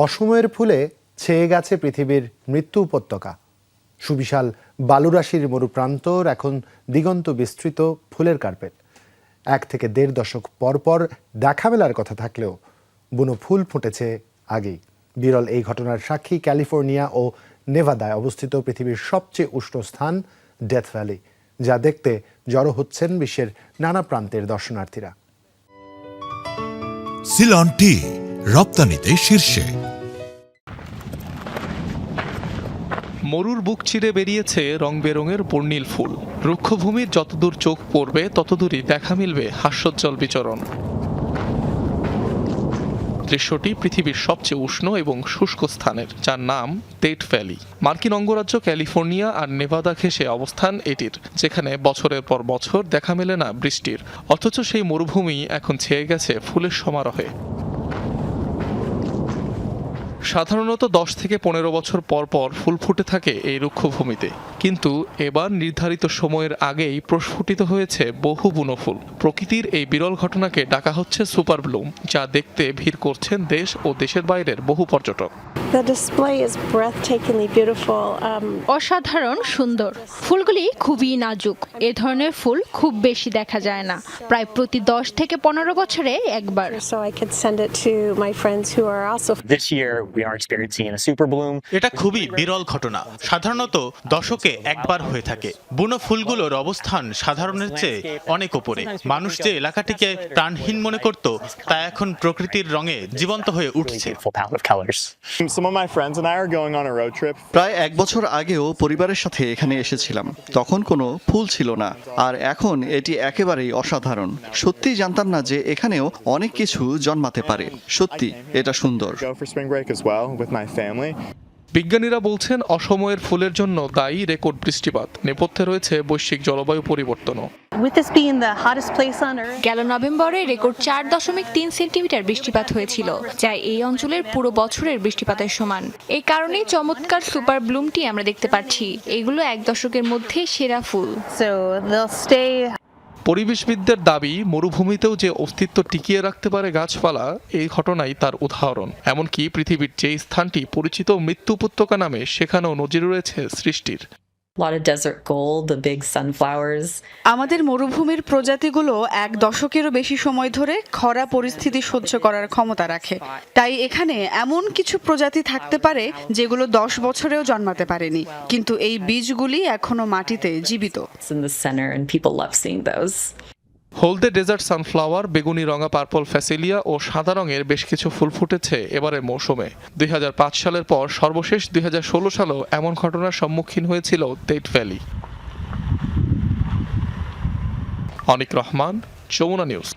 অসময়ের ফুলে ছেয়ে গেছে পৃথিবীর মৃত্যু উপত্যকা। সুবিশাল বালুরাশির মরুপ্রান্তর এখন দিগন্ত বিস্তৃত ফুলের কার্পেট। 1 থেকে 1.5 দশক পরপর দেখা মেলার কথা থাকলেও বুনো ফুল ফুটেছে আগেই। বিরল এই ঘটনার সাক্ষী ক্যালিফোর্নিয়া ও নেভাদায় অবস্থিত পৃথিবীর সবচেয়ে উষ্ণ স্থান ডেথ ভ্যালি, যা দেখতে জড়ো হচ্ছেন বিশ্বের নানা প্রান্তের দর্শনার্থীরা। সিলন টি রপ্তানিতে শীর্ষে। মরুর বুক চিরে বেরিয়েছে রং বেরঙের বর্ণিল ফুল। রুক্ষভূমির যতদূর চোখ পড়বে ততদূরই দেখা মিলবে হাস্যোজ্জ্বল বিচরণ। দৃশ্যটি পৃথিবীর সবচেয়ে উষ্ণ এবং শুষ্ক স্থানের, যার নাম ডেথ ভ্যালি। মার্কিন অঙ্গরাজ্য ক্যালিফোর্নিয়া আর নেভাদা ঘেঁষে অবস্থান এটির, যেখানে বছরের পর বছর দেখা মেলে না বৃষ্টির, অথচ সেই মরুভূমি এখন ছেয়ে গেছে ফুলের সমারোহে। সাধারণত 10 থেকে 15 বছর পর পর ফুল ফুটে থাকে এই রুক্ষভূমিতে, কিন্তু এবার নির্ধারিত সময়ের আগেই প্রস্ফুটিত হয়েছে বহু বুনো ফুল। প্রকৃতির এই বিরল ঘটনাকে ডাকা হচ্ছে সুপার ব্লুম, যা দেখতে ভিড় করছেন দেশ ও দেশের বাইরের বহু পর্যটক। অসাধারণ সুন্দর। ফুলগুলি খুবই নাজুক। এ ধরনের ফুল খুব বেশি দেখা যায় না, প্রায় প্রতি 10 থেকে 15 বছরে একবার। এটা খুবই বিরল ঘটনা, সাধারণত দশকে একবার হয়ে থাকে। বুনো ফুলগুলোর অবস্থান সাধারণের চেয়ে অনেক উপরে। মানুষ যে এলাকাটিকে প্রাণহীন মনে করত, তা এখন প্রকৃতির রঙে জীবন্ত হয়ে উঠছে। প্রায় 1 বছর আগেও পরিবারের সাথে এখানে এসেছিলাম, তখন কোনো ফুল ছিল না, আর এখন এটি একেবারেই অসাধারণ। সত্যি জানতাম না যে এখানেও অনেক কিছু জন্মাতে পারে। সত্যি এটা সুন্দর। বিজ্ঞানীরা বলছেন অসময়ের ফুলের জন্য দায়ী রেকর্ড বৃষ্টিপাত। নেপথ্যে রয়েছে বৈশ্বিক জলবায়ু পরিবর্তনও। গেল নভেম্বরে রেকর্ড 4.3 সেন্টিমিটার বৃষ্টিপাত হয়েছিল, যা এই অঞ্চলের পুরো বছরের বৃষ্টিপাতের সমান। এই কারণেই চমৎকার সুপার ব্লুমটি আমরা দেখতে পাচ্ছি। এগুলো 1 দশকের মধ্যে সেরা ফুল। পরিবেশবিদদের দাবি, মরুভূমিতেও যে অস্তিত্ব টিকিয়ে রাখতে পারে গাছপালা, এই ঘটনাই তার উদাহরণ। এমনকি পৃথিবীর যে স্থানটি পরিচিত মৃত্যু উপত্যকা নামে, সেখানেও নজির রয়েছে সৃষ্টির। আমাদের মরুভূমির প্রজাতিগুলো 1 দশকেরও বেশি সময় ধরে খরা পরিস্থিতি সহ্য করার ক্ষমতা রাখে। তাই এখানে এমন কিছু প্রজাতি থাকতে পারে যেগুলো 10 বছরেও জন্মাতে পারেনি, কিন্তু এই বীজগুলি এখনো মাটিতে জীবিত। হলদে ডেজার্ট সানফ্লাওয়ার, বেগুনি রঙা পার্পল ফ্যাসিলিয়া ও সাদা রঙের বেশ কিছু ফুল ফুটেছে এবারের মৌসুমে। 2005 সালের পর সর্বশেষ 2016 সালেও এমন ঘটনার সম্মুখীন হয়েছিল ডেথ ভ্যালি। অনিক রহমান, যমুনা নিউজ।